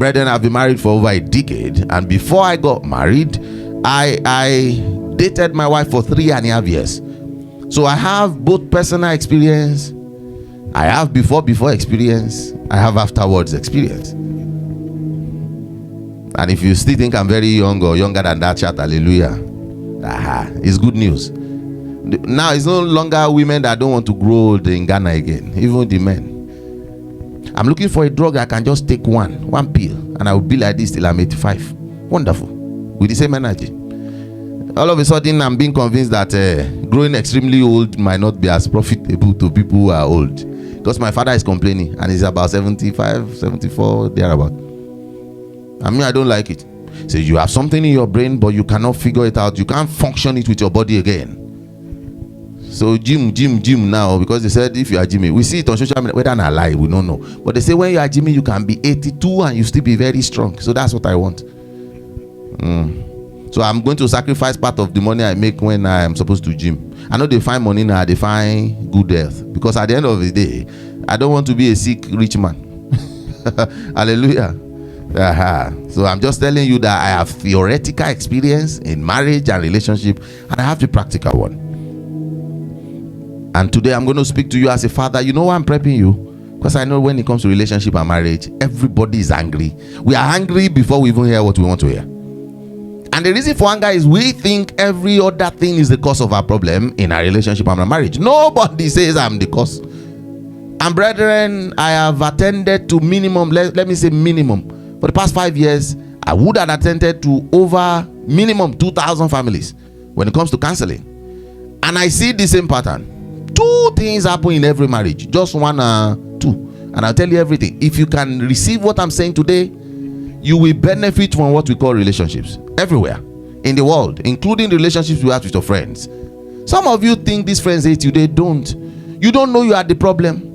Brethren, I've been married for over a decade, and before I got married, I dated my wife for 3.5 years. So I have both personal experience, I have before experience, I have afterwards experience. And if you still think I'm very young or younger than that, shout hallelujah. It's good news. Now it's no longer women that don't want to grow old in Ghana again, even the men. I'm looking for a drug I can just take one pill, and I will be like this till I'm 85. Wonderful. With the same energy. All of a sudden, I'm being convinced that growing extremely old might not be as profitable to people who are old. Because my father is complaining, and he's about 75, 74, thereabout. I mean, I don't like it. So you have something in your brain, but you cannot figure it out. You can't function it with your body again. So gym now, because they said if you are gymming, we see it on social media, whether or not lie, we don't know. But they say when you are gymming, you can be 82 and you still be very strong. So that's what I want. So I'm going to sacrifice part of the money I make when I am supposed to gym. I know they find money now, they find good health. Because at the end of the day, I don't want to be a sick rich man. Hallelujah. So I'm just telling you that I have theoretical experience in marriage and relationship, and I have the practical one. And today I'm going to speak to you as a father. You know why I'm prepping you? Because I know when it comes to relationship and marriage, everybody is angry. We are angry before we even hear what we want to hear. And the reason for anger is we think every other thing is the cause of our problem in our relationship and our marriage. Nobody says I'm the cause. And brethren, I have attended to minimum, let me say minimum, for the past 5 years, I would have attended to over minimum 2,000 families when it comes to counseling. And I see the same pattern. 2 things happen in every marriage, just 1 or 2, and I'll tell you everything. If you can receive what I'm saying today, you will benefit from what we call relationships everywhere in the world, including the relationships you have with your friends. Some of you think these friends hate you. They don't. You don't know you are the problem.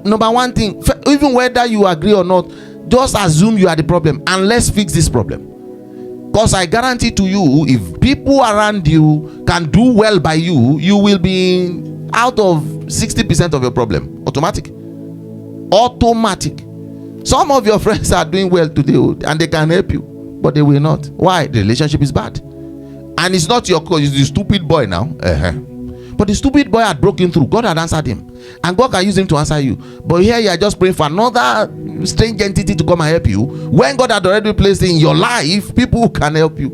Number one thing, even whether you agree or not, just assume you are the problem and let's fix this problem. Because I guarantee to you, if people around you can do well by you, you will be out of 60% of your problem. Automatic. Some of your friends are doing well today and they can help you, but they will not. Why? The relationship is bad. And it's not your cause, it's the stupid boy now. But the stupid boy had broken through. God had answered him. And God can use him to answer you. But here you are just praying for another strange entity to come and help you, when God had already placed in your life people who can help you.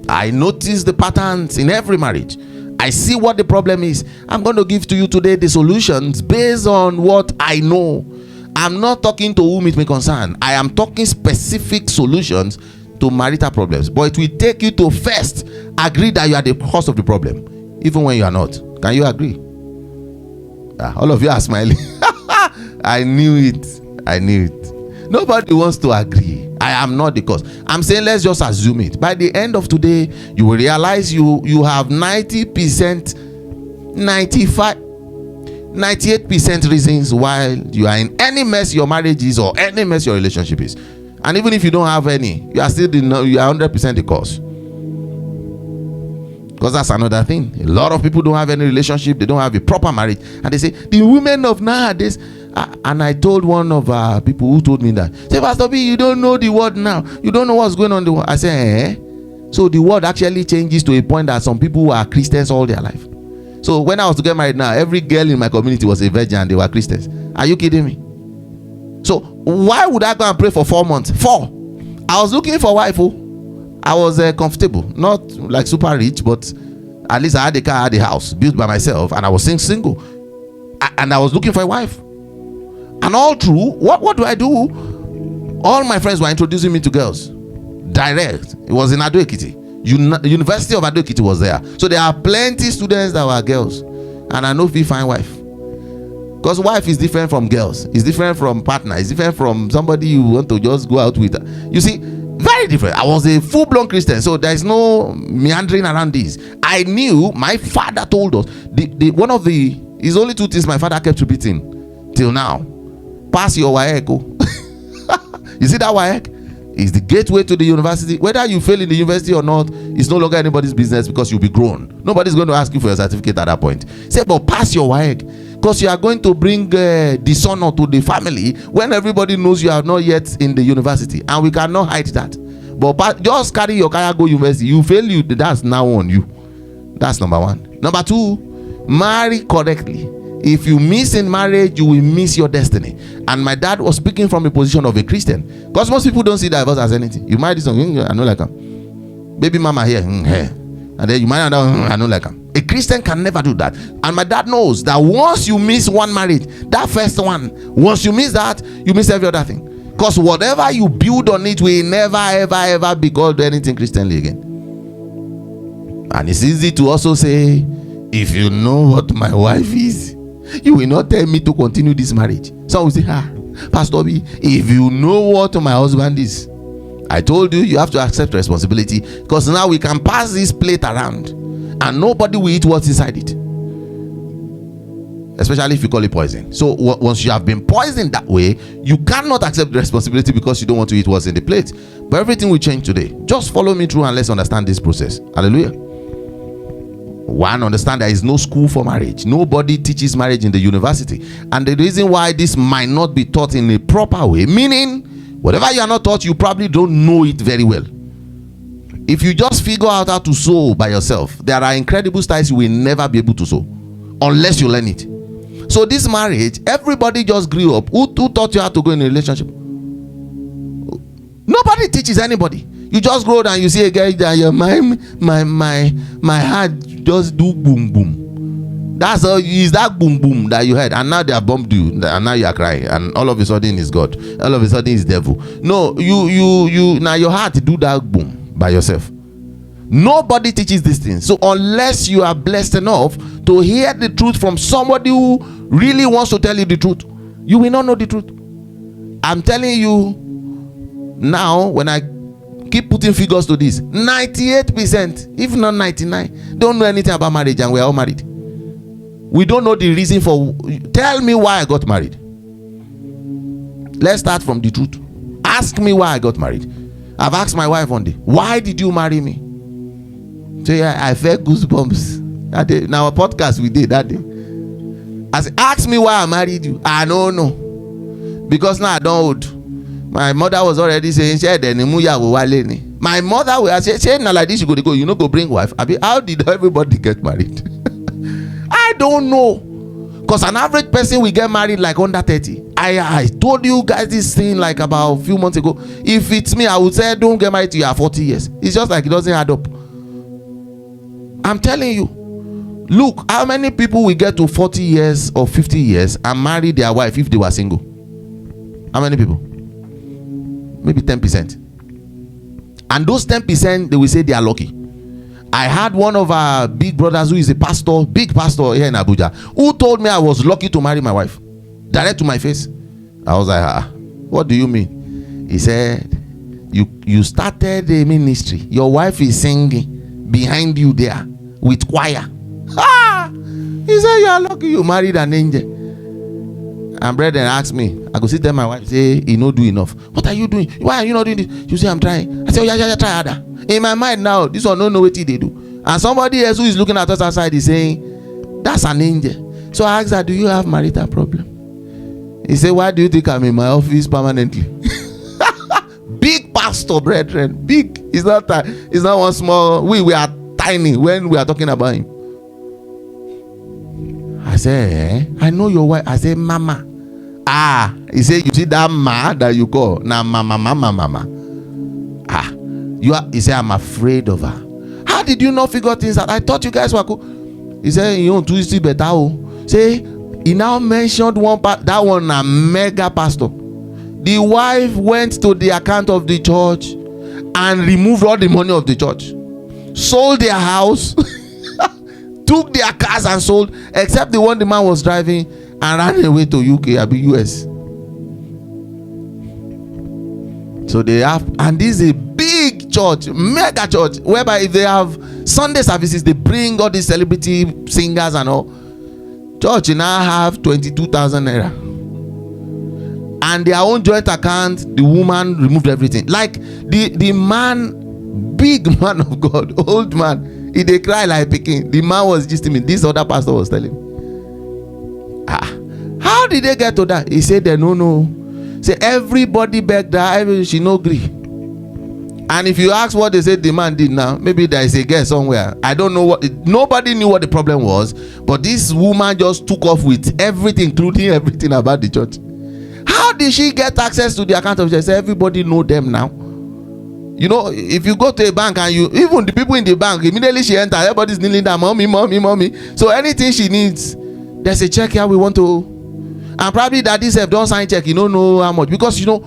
I notice the patterns in every marriage. I see what the problem is. I'm going to give to you today the solutions based on what I know. I'm not talking to whom it may concern. I am talking specific solutions to marital problems. But it will take you to first agree that you are the cause of the problem, even when you are not. Can you agree? All of you are smiling. I knew it. Nobody wants to agree. I am not the cause. I'm saying let's just assume it. By the end of today, you will realize you have 90%, 95, 98% reasons why you are in any mess your marriage is or any mess your relationship is. And even if you don't have any, you are still you are 100% the cause. Because that's another thing. A lot of people don't have any relationship. They don't have a proper marriage. And they say, the women of nowadays. And I told one of people who told me that, say, Pastor B, you don't know the word now. You don't know what's going on in the world. I say, So the word actually changes to a point that some people who are Christians all their life. So when I was to get married now, every girl in my community was a virgin and they were Christians. Are you kidding me? So why would I go and pray for 4 months? 4. I was looking for a wife. I was comfortable, not like super rich, but at least I had a car, I had a house built by myself, and I was single. And I was looking for a wife. And all through, what do I do? All my friends were introducing me to girls. Direct. It was in Ado Ekiti. University of Ado Ekiti was there. So there are plenty students that were girls. And I know if you find wife. Because wife is different from girls. It's different from partner. It's different from somebody you want to just go out with. You see, very different. I was a full-blown Christian, so there's no meandering around this. I knew, my father told us, his only 2 things my father kept repeating till now. Pass your WAEC. You see that WAEC? Is the gateway to the university. Whether you fail in the university or not, it's no longer anybody's business because you'll be grown. Nobody's going to ask you for your certificate at that point. Say, but pass your WAEC. because you are going to bring dishonor to the family when everybody knows you are not yet in the university, and we cannot hide that. But just carry your car, go university. You fail, that's now on you. That's number one. Number two, marry correctly. If you miss in marriage, you will miss your destiny. And my dad was speaking from a position of a Christian, because most people don't see divorce as anything. You marry something, I know like him. Baby mama here, and then you marry another, I know like him. A Christian can never do that. And my dad knows that once you miss one marriage, that first one, once you miss that, you miss every other thing. Because whatever you build on it will never, ever, ever be called anything Christianly again. And it's easy to also say, if you know what my wife is, you will not tell me to continue this marriage. Some will say, Pastor B, if you know what my husband is, I told you have to accept responsibility, because now we can pass this plate around and nobody will eat what's inside it. Especially if you call it poison. So once you have been poisoned that way, you cannot accept the responsibility because you don't want to eat what's in the plate. But everything will change today. Just follow me through and let's understand this process. Hallelujah. One, understand there is no school for marriage. Nobody teaches marriage in the university. And the reason why this might not be taught in a proper way, meaning whatever you are not taught, you probably don't know it very well. If you just figure out how to sew by yourself, there are incredible styles you will never be able to sew unless you learn it. So this marriage, everybody just grew up. Who taught you how to go in a relationship? Nobody teaches anybody. You just grow and you see a guy that your my heart just do boom boom. That's all. Is that boom boom that you heard, and now they have bumped you, and now you are crying, and all of a sudden it's God, all of a sudden it's devil. No, you now your heart do that boom by yourself. Nobody teaches these things. So unless you are blessed enough to hear the truth from somebody who really wants to tell you the truth, you will not know the truth. I'm telling you now, when I keep putting figures to this, 98%, if not 99%, don't know anything about marriage, and we are all married. We don't know the reason for. Tell me why I got married. Let's start from the truth. Ask me why I got married. I've asked my wife one day, why did you marry me? So yeah, I felt goosebumps that day. In our podcast we did that day. I said, ask me why I married you. I don't know, because now I don't old. My mother was already saying, my mother will say, now like this you go, you know, go bring wife. I mean, how did everybody get married? I don't know, because an average person will get married like under 30. I told you guys this thing like about a few months ago. If it's me, I would say don't get married till you are 40 years. It's just like it doesn't add up. I'm telling you, look, how many people will get to 40 years or 50 years and marry their wife if they were single? How many people? Maybe 10%. And those 10%, they will say they are lucky. I had one of our big brothers who is a pastor, big pastor here in Abuja, who told me I was lucky to marry my wife. Direct to my face. I was like, what do you mean? He said, you started a ministry. Your wife is singing behind you there with choir. He said, you are lucky you married an angel. And brethren asked me, I go sit there, my wife say, he no do enough. What are you doing? Why are you not doing this? You say, I'm trying. I say, oh yeah, try harder. In my mind now, this one don't know what they do. And somebody else who is looking at us outside is saying, that's an angel. So I asked her, do you have marital problem? He said, why do you think I'm in my office permanently? Big pastor, brethren. Big. It's not one small. We are tiny when we are talking about him. I said, I know your wife. I said, mama. He said, you see that ma that you call? Now, mama. He said, I'm afraid of her. How did you not figure things out? I thought you guys were cool. He said, you don't twist it better. Say, he now mentioned that one a mega pastor. The wife went to the account of the church and removed all the money of the church, sold their house, took their cars and sold, except the one the man was driving, and ran away to UK, US. So they have, and this is a big church, mega church, whereby if they have Sunday services, they bring all these celebrity singers and all. Church now have 22,000 naira, and their own joint account. The woman removed everything. Like the man, big man of God, old man, he they cry like picking. The man was just me. This other pastor was telling me. How did they get to that? He said they no. Say everybody begged her, she no agree. And if you ask what they said the man did now, maybe there is a guess somewhere. I don't know what. Nobody knew what the problem was, but this woman just took off with everything, including everything about the church. How did she get access to the account of church? Everybody know them now. You know, if you go to a bank and even the people in the bank, immediately she enters, everybody's kneeling down, mommy. So anything she needs, there's a check here we want to. And probably that this don't sign check, you don't know how much, because you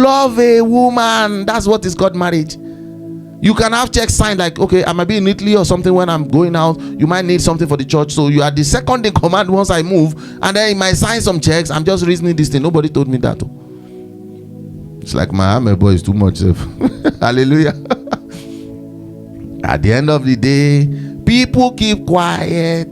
love a woman. That's what is called marriage. You can have checks signed, like, okay, I might be in Italy or something when I'm going out, you might need something for the church, so you are the second in command once I move, and then you might sign some checks. I'm just reasoning this thing. Nobody told me that. It's like my army boy is too much. Hallelujah. At the end of the day, people keep quiet,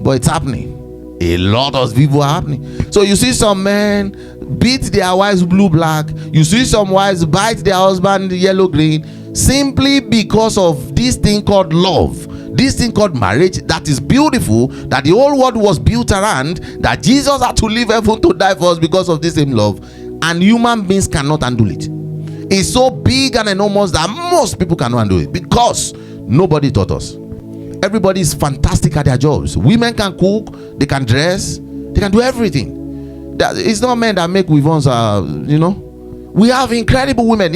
but it's happening. A lot of people are happening. So you see some men beat their wives blue black. You see some wives bite their husband yellow green, simply because of this thing called love, this thing called marriage, that is beautiful, that the whole world was built around, that Jesus had to leave heaven to die for us because of this same love, and human beings cannot handle it. It's so big and enormous that most people cannot handle it, because nobody taught us. Everybody is fantastic at their jobs. Women can cook, they can dress, they can do everything. It's not men that make weavons. We have incredible women.